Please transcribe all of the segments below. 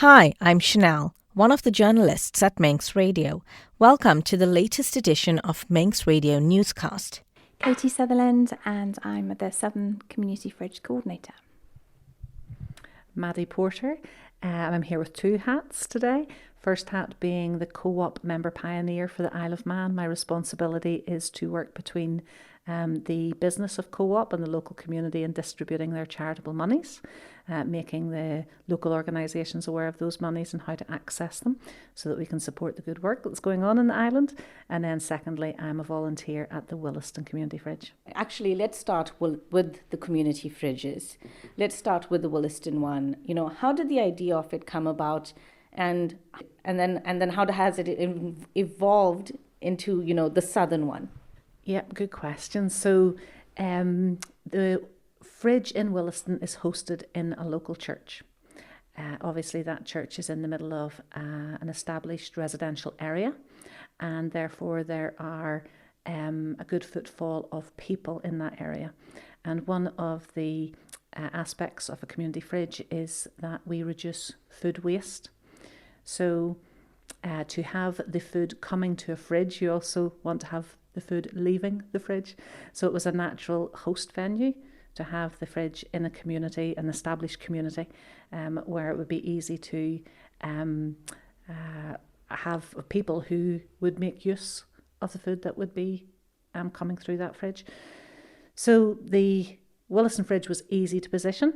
Hi, I'm Chanelle, one of the journalists at Manx Radio. Welcome to the latest edition of Manx Radio Newscast. Katie Sutherland, and I'm the Southern Community Fridge Coordinator. Maddy Porter. I'm here with two hats today. First hat being the co-op member pioneer for the Isle of Man. My responsibility is to work between the business of co-op and the local community in distributing their charitable monies, making the local organisations aware of those monies and how to access them so that we can support the good work that's going on in the island. And then secondly, I'm a volunteer at the Williston Community Fridge. Actually, let's start with the community fridges. Let's start with the Williston one. You know, how did the idea of it come about, and then how has it evolved into, you know, the southern one? Yeah, good question. So the fridge in Williston is hosted in a local church. Obviously, that church is in the middle of an established residential area, and therefore there are a good footfall of people in that area. And one of the aspects of a community fridge is that we reduce food waste. So to have the food coming to a fridge, you also want to have the food leaving the fridge. So it was a natural host venue to have the fridge in a community, an established community, where it would be easy to have people who would make use of the food that would be coming through that fridge. So the Williston fridge was easy to position,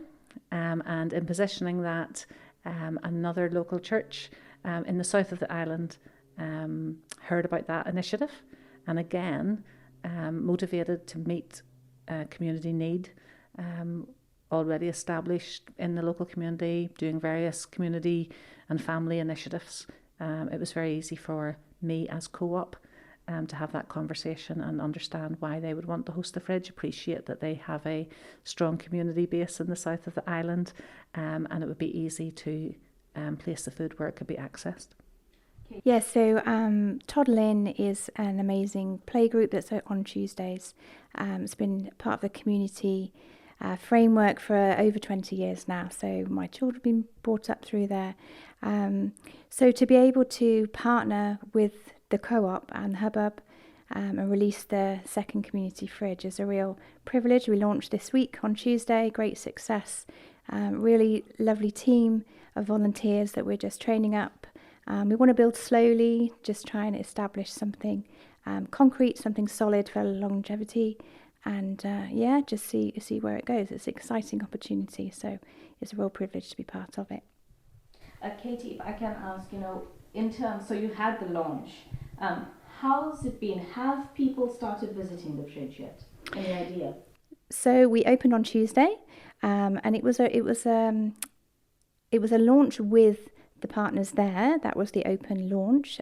and in positioning that, another local church in the south of the island heard about that initiative, and again motivated to meet community need, already established in the local community, doing various community and family initiatives. It was very easy for me as co-op to have that conversation and understand why they would want to host the fridge, appreciate that they have a strong community base in the south of the island, and it would be easy to place the food where it could be accessed. Yeah, so Toddlin is an amazing playgroup that's on Tuesdays. It's been part of the community framework for over 20 years now, so my children have been brought up through there. So to be able to partner with the co-op and Hubbub and release the second community fridge is a real privilege. We launched this week on Tuesday, great success. Really lovely team of volunteers that we're just training up. We want to build slowly, just try and establish something concrete, something solid for longevity, and just see where it goes. It's an exciting opportunity, so it's a real privilege to be part of it. Katie, if I can ask, you know, in terms, so you had the launch. How's it been? Have people started visiting the fridge yet? Any idea? So we opened on Tuesday, and it was a launch with the partners there. That was the open launch.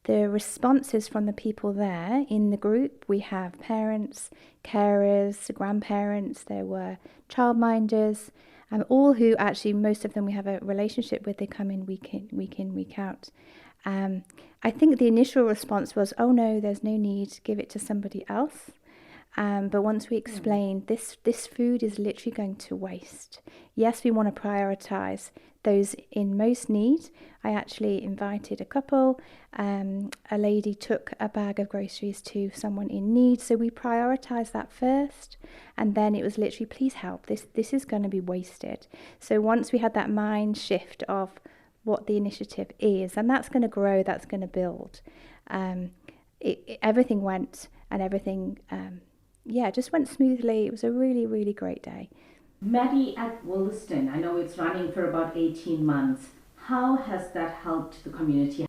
The responses from the people there in the group, we have parents, carers, grandparents, there were childminders, all who actually, most of them we have a relationship with. They come in, week out. I think the initial response was, oh no, there's no need, give it to somebody else. But once we explained this food is literally going to waste. Yes, we want to prioritise those in most need. I actually invited a couple. A lady took a bag of groceries to someone in need. So we prioritised that first. And then it was literally, please help. This is going to be wasted. So once we had that mind shift of what the initiative is, and that's going to grow, that's going to build. Everything went, and everything just went smoothly. It was a really, really great day. Maddy at Williston, I know it's running for about 18 months. How has that helped the community?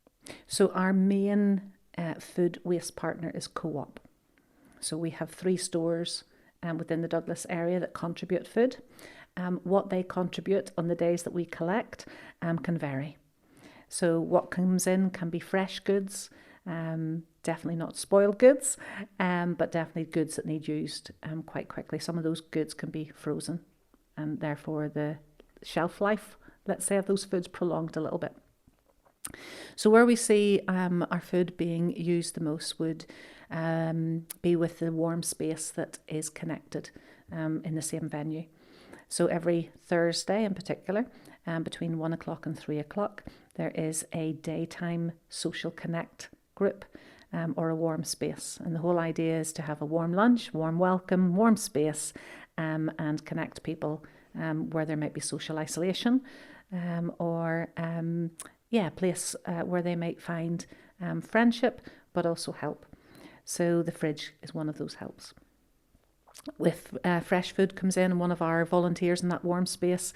So our main food waste partner is Co-op. So we have 3 stores within the Douglas area that contribute food. What they contribute on the days that we collect can vary. So what comes in can be fresh goods, definitely not spoiled goods, but definitely goods that need used quite quickly. Some of those goods can be frozen, and therefore the shelf life, let's say, of those foods prolonged a little bit. So where we see our food being used the most would be with the warm space that is connected in the same venue. So every Thursday in particular, between 1 o'clock and 3 o'clock, there is a daytime social connect group or a warm space. And the whole idea is to have a warm lunch, warm welcome, warm space, and connect people where there might be social isolation or a place where they might find friendship, but also help. So the fridge is one of those helps. If fresh food comes in and one of our volunteers in that warm space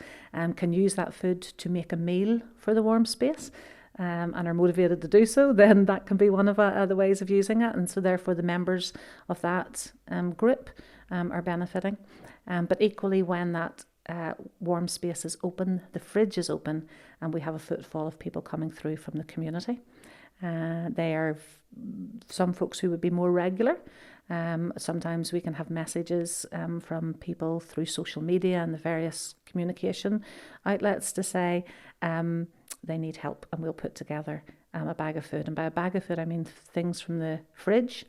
can use that food to make a meal for the warm space and are motivated to do so, then that can be one of the ways of using it. And so therefore the members of that group are benefiting. But equally, when that warm space is open, the fridge is open, and we have a footfall of people coming through from the community. They are some folks who would be more regular. Sometimes we can have messages from people through social media and the various communication outlets to say they need help, and we'll put together a bag of food. And by a bag of food, I mean things from the fridge,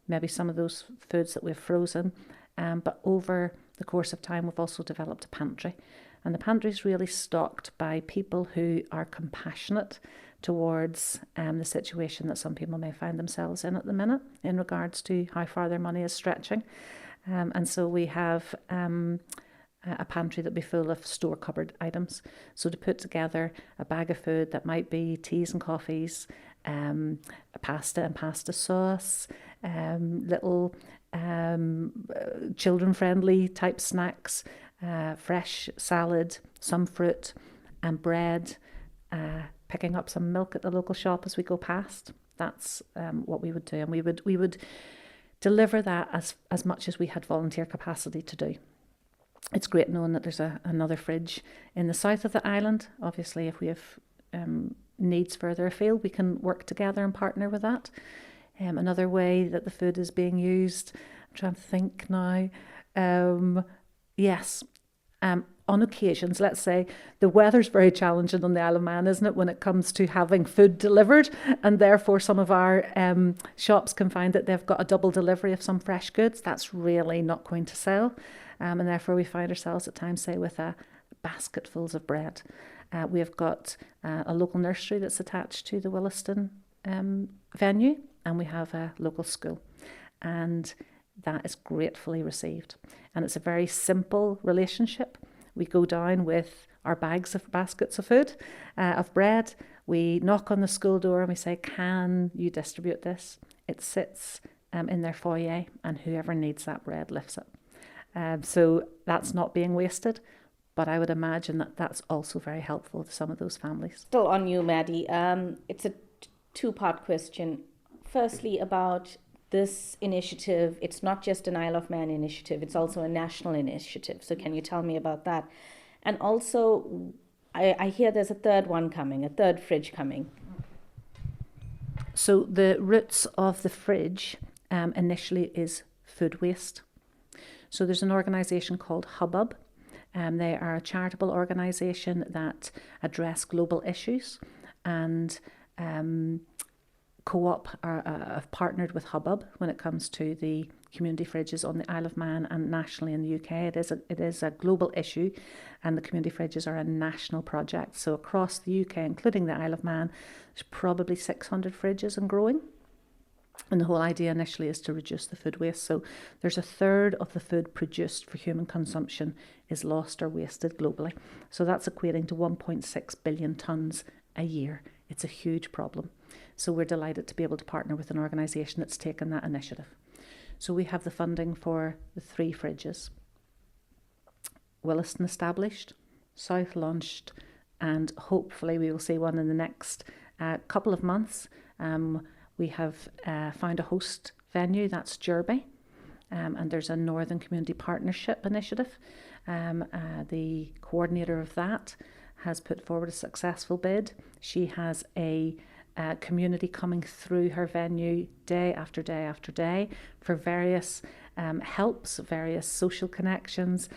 maybe some of those foods that we've frozen. But over the course of time, we've also developed a pantry. And the pantry is really stocked by people who are compassionate towards the situation that some people may find themselves in at the minute in regards to how far their money is stretching. And so we have a pantry that'll be full of store cupboard items. So to put together a bag of food that might be teas and coffees, pasta and pasta sauce, little children-friendly type snacks, fresh salad, some fruit and bread, picking up some milk at the local shop as we go past. That's what we would do, and we would deliver that as much as we had volunteer capacity to do. It's great knowing that there's another fridge in the south of the island. Obviously, if we have needs further afield, we can work together and partner with that. Another way that the food is being used, I'm trying to think now. Yes, on occasions, let's say, the weather's very challenging on the Isle of Man, isn't it, when it comes to having food delivered, and therefore some of our shops can find that they've got a double delivery of some fresh goods. That's really not going to sell, and therefore we find ourselves at times, say, with a basketfuls of bread. We have got a local nursery that's attached to the Williston venue, and we have a local school, and that is gratefully received. And it's a very simple relationship. We go down with our baskets of food, of bread. We knock on the school door and we say, can you distribute this? It sits in their foyer, and whoever needs that bread lifts it. So that's not being wasted, but I would imagine that that's also very helpful to some of those families. Still on you, Maddy. It's a two-part question. Firstly, about this initiative, it's not just an Isle of Man initiative, it's also a national initiative. So can you tell me about that? And also, I hear there's a third one coming, a third fridge coming. So the roots of the fridge initially is food waste. So there's an organisation called Hubbub. They are a charitable organisation that address global issues, and Co-op have partnered with Hubbub when it comes to the community fridges on the Isle of Man and nationally in the UK. It is a global issue, and the community fridges are a national project. So across the UK, including the Isle of Man, there's probably 600 fridges and growing. And the whole idea initially is to reduce the food waste. So there's a third of the food produced for human consumption is lost or wasted globally. So that's equating to 1.6 billion tonnes a year. It's a huge problem. So we're delighted to be able to partner with an organisation that's taken that initiative. So we have the funding for the 3 fridges. Williston established, South launched, and hopefully we will see one in the next couple of months. We have found a host venue, that's Jurby, and there's a Northern Community Partnership initiative. The coordinator of that has put forward a successful bid. She has a community coming through her venue day after day after day for various helps, various social connections,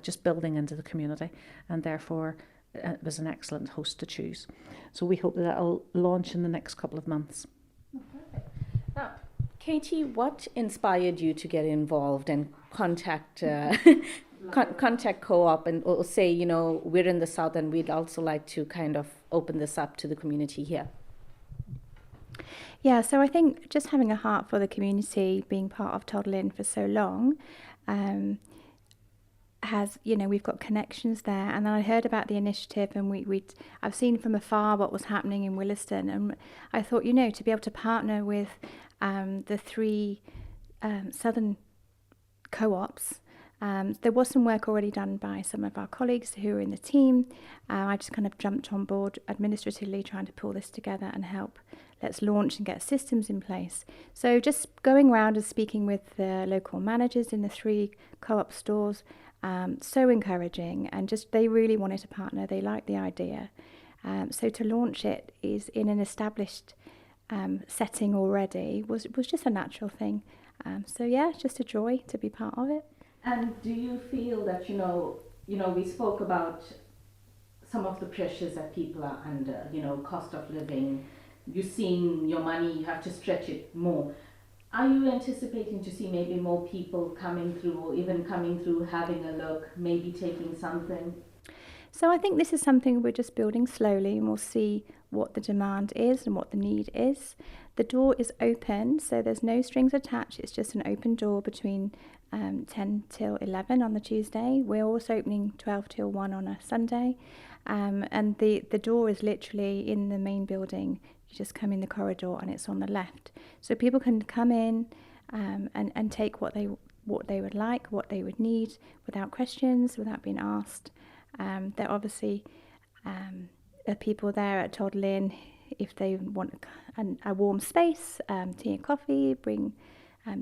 just building into the community, and therefore it was an excellent host to choose. So we hope that will launch in the next couple of months. Perfect. Now, Katie, what inspired you to get involved and contact contact co-op and or say, we're in the south and we'd also like to kind of open this up to the community here? Yeah, so I think just having a heart for the community, being part of Toddlin for so long, has, we've got connections there. And then I heard about the initiative, and I've seen from afar what was happening in Williston, and I thought, to be able to partner with the three southern co-ops. There was some work already done by some of our colleagues who were in the team. I just kind of jumped on board administratively, trying to pull this together and help. Let's launch and get systems in place. So just going around and speaking with the local managers in the three co-op stores, so encouraging, and just they really wanted to partner. They liked the idea. So to launch it is in an established setting already was just a natural thing. So yeah, just a joy to be part of it. And do you feel that, we spoke about some of the pressures that people are under, cost of living, you're seeing your money, you have to stretch it more. Are you anticipating to see maybe more people coming through, or even coming through, having a look, maybe taking something? So I think this is something we're just building slowly, and we'll see what the demand is and what the need is. The door is open, so there's no strings attached. It's just an open door between 10 till 11 on the Tuesday. We're also opening 12 till 1 on a Sunday. And the door is literally in the main building. You just come in the corridor and it's on the left. So people can come in and take what they would like, what they would need, without questions, without being asked. There obviously are people there at Toddlin if they want a warm space, tea and coffee, bring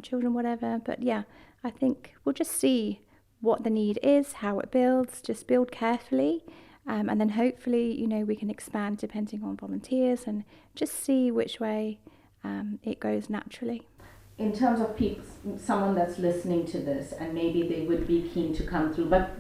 children, whatever. But yeah, I think we'll just see what the need is, how it builds, just build carefully. And then hopefully, we can expand depending on volunteers and just see which way it goes naturally. In terms of people, someone that's listening to this and maybe they would be keen to come through, but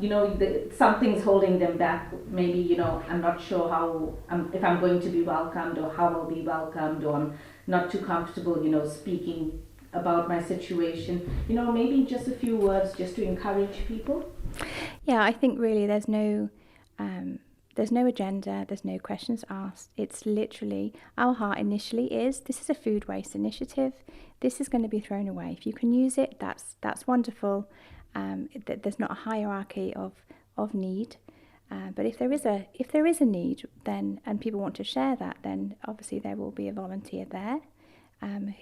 something's holding them back. Maybe I'm not sure how if I'm going to be welcomed or how I'll be welcomed, or I'm not too comfortable, speaking about my situation. Maybe just a few words just to encourage people. Yeah, I think really there's no agenda, there's no questions asked. It's literally, our heart initially is, this is a food waste initiative. This is going to be thrown away. If you can use it, that's wonderful. There's not a hierarchy of need. But if there is a need, then, and people want to share that, then obviously there will be a volunteer there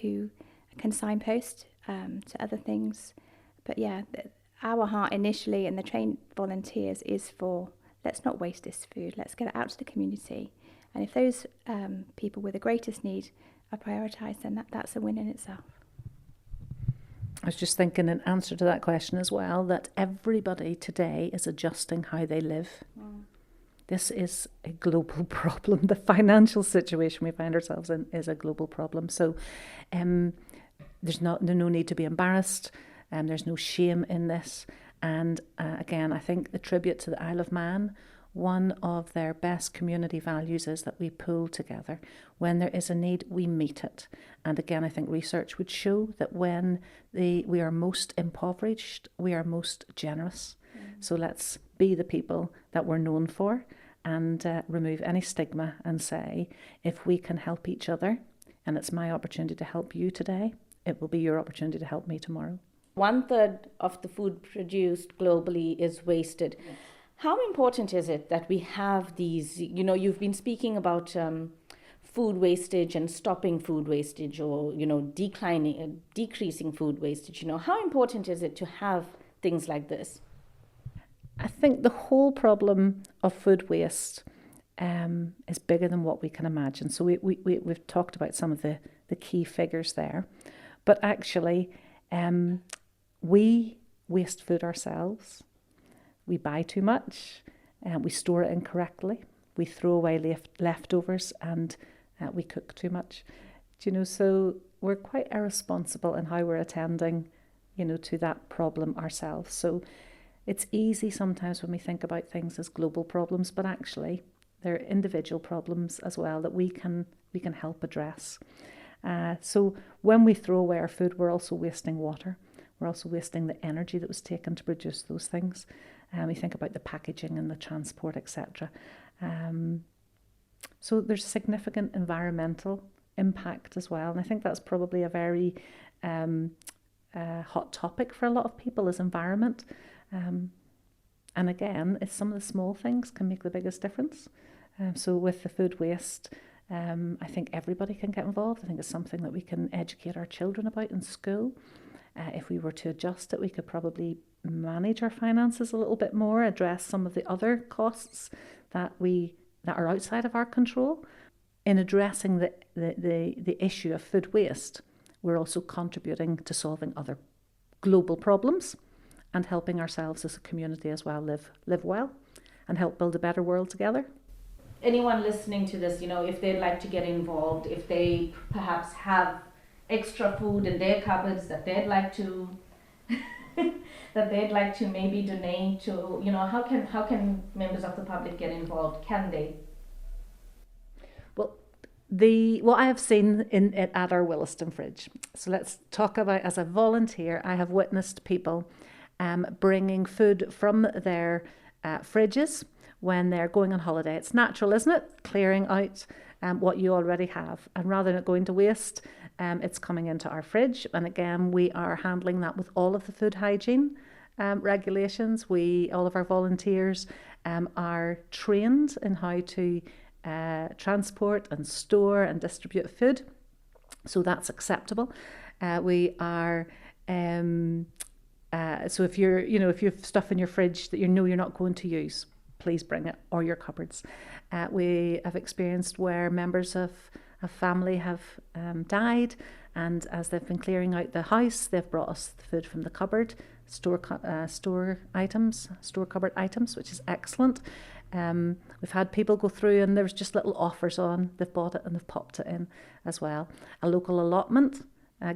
who can signpost to other things. But yeah, our heart initially and the trained volunteers is for, let's not waste this food, let's get it out to the community. And if those people with the greatest need are prioritised, then that's a win in itself. I was just thinking in answer to that question as well, that everybody today is adjusting how they live. This is a global problem. The financial situation we find ourselves in is a global problem. So there's no need to be embarrassed. There's no shame in this. And again, I think the tribute to the Isle of Man, one of their best community values is that we pull together. When there is a need, we meet it. And again, I think research would show that when we are most impoverished, we are most generous. So let's be the people that we're known for, and remove any stigma and say, if we can help each other, and it's my opportunity to help you today, it will be your opportunity to help me tomorrow. 1/3 of the food produced globally is wasted. Yes. How important is it that we have these, you've been speaking about food wastage and stopping food wastage, or, decreasing food wastage. How important is it to have things like this? I think the whole problem of food waste is bigger than what we can imagine. So we've talked about some of the key figures there. But actually, we waste food ourselves. We buy too much, we store it incorrectly, we throw away leftovers, and we cook too much. So we're quite irresponsible in how we're attending, to that problem ourselves. So it's easy sometimes when we think about things as global problems, but actually they're individual problems as well that we can help address. So when we throw away our food, we're also wasting water. We're also wasting the energy that was taken to produce those things. You think about the packaging and the transport, etc. So there's significant environmental impact as well. And I think that's probably a very hot topic for a lot of people, is environment. And again, it's some of the small things can make the biggest difference. So with the food waste, I think everybody can get involved. I think it's something that we can educate our children about in school. If we were to adjust it, we could probably manage our finances a little bit more, address some of the other costs that are outside of our control. In addressing the issue of food waste, we're also contributing to solving other global problems and helping ourselves as a community as well live well and help build a better world together. Anyone listening to this, if they'd like to get involved, if they perhaps have extra food in their cupboards that they'd like to maybe donate to, how can members of the public get involved? Can they? Well, what I have seen at our Williston fridge. So let's talk about, as a volunteer, I have witnessed people bringing food from their fridges when they're going on holiday. It's natural, isn't it? Clearing out what you already have. And rather than it going to waste, it's coming into our fridge. And again, we are handling that with all of the food hygiene regulations. All of our volunteers are trained in how to transport and store and distribute food. So that's acceptable. We are... so if if you have stuff in your fridge that you're not going to use, please bring it, or your cupboards. We have experienced where members of a family have died, and as they've been clearing out the house, they've brought us the food from the cupboard, store cupboard items, which is excellent. We've had people go through and there's just little offers on. They've bought it and they've popped it in as well. A local allotment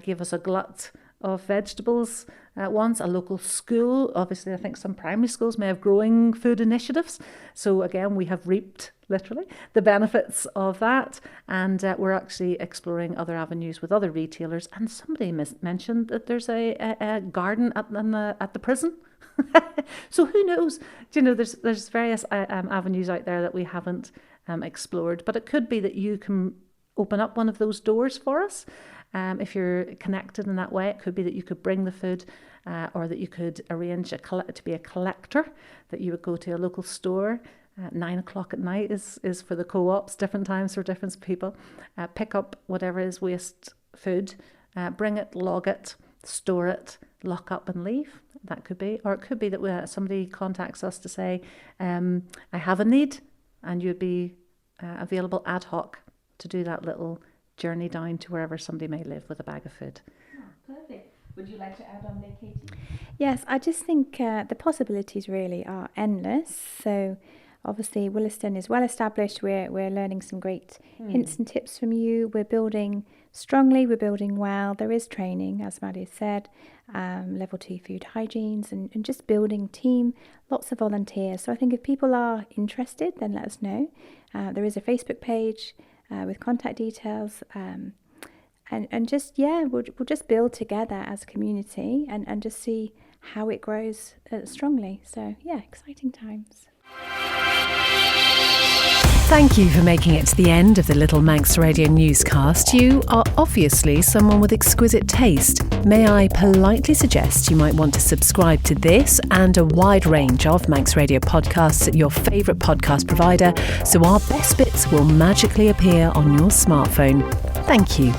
gave us a glut of vegetables once. A local school, obviously I think some primary schools may have growing food initiatives. So again, we have reaped literally the benefits of that, and we're actually exploring other avenues with other retailers. And somebody mentioned that there's a garden at the prison. So who knows? There's various avenues out there that we haven't explored, but it could be that you can open up one of those doors for us. If you're connected in that way, it could be that you could bring the food, or that you could arrange to be a collector, that you would go to a local store. 9 o'clock at night is for the co-ops, different times for different people. Pick up whatever is waste food, bring it, log it, store it, lock up and leave. That could be. Or it could be that somebody contacts us to say, I have a need, and you'd be available ad hoc to do that little journey down to wherever somebody may live with a bag of food. Oh, perfect. Would you like to add on there, Katie? Yes, I just think the possibilities really are endless. So obviously Williston is well established. We're learning some great hints and tips from you. We're building strongly, we're building well. There is training, as Maddy said, level 2 food hygienes, and just building team, lots of volunteers. So I think if people are interested, then let us know. There is a Facebook page with contact details, and just we'll just build together as a community and just see how it grows strongly. So exciting times. Thank you for making it to the end of the Little Manx Radio newscast. You are obviously someone with exquisite taste. May I politely suggest you might want to subscribe to this and a wide range of Manx Radio podcasts at your favourite podcast provider, so our best bits will magically appear on your smartphone. Thank you.